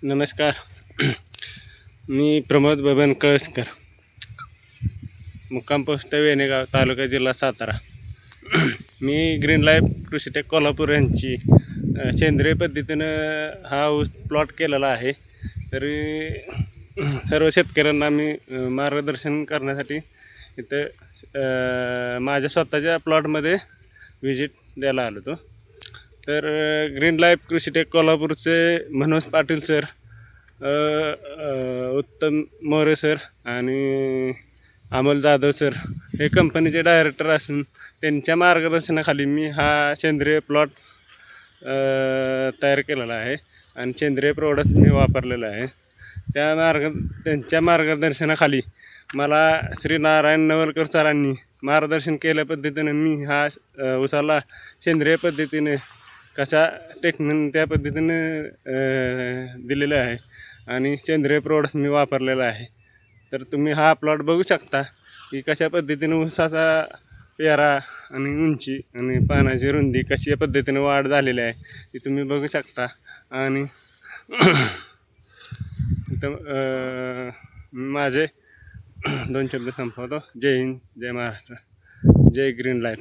नमस्कार. मी प्रमोद बबन कळसकर, मुक्काम पोस्ट वेणेगाव, तालुका, जिल्हा सातारा. मी ग्रीन लाईफ कृषीटेक कोल्हापूर यांची सेंद्रिय पद्धतीनं हा ऊस प्लॉट केलेला आहे. तरी सर्व शेतकऱ्यांना मी मार्गदर्शन करण्यासाठी इथं माझ्या स्वतःच्या प्लॉटमध्ये व्हिजिट द्यायला आलो होतो. तर ग्रीन लाईफ कृषीटेक कोल्हापूरचे मनोज पाटील सर, उत्तम मोरे सर आणि अमोल जाधव सर हे कंपनीचे डायरेक्टर असून त्यांच्या मार्गदर्शनाखाली मी हा सेंद्रिय प्लॉट तयार केलेला आहे आणि सेंद्रिय प्रोडक्ट मी वापरलेलं आहे. त्यांच्या मार्गदर्शनाखाली मला श्री नारायण नवलकर सरांनी मार्गदर्शन केल्या पद्धतीनं मी हा ऊसाला सेंद्रिय पद्धतीने कशा टेक्निक त्या पद्धतीनं दिलेलं आहे आणि सेंद्रिय प्रोडक्ट मी वापरलेला आहे. तर तुम्ही हा प्लॉट बघू शकता की कशा पद्धतीने ऊसाचा पेरा आणि उंची आणि पानाची रुंदी कशा पद्धतीने वाढ झालेली आहे ती तुम्ही बघू शकता. आणि माझे 2 शब्द संपवतो. जय हिंद, जय महाराष्ट्र, जय ग्रीन लाईफ.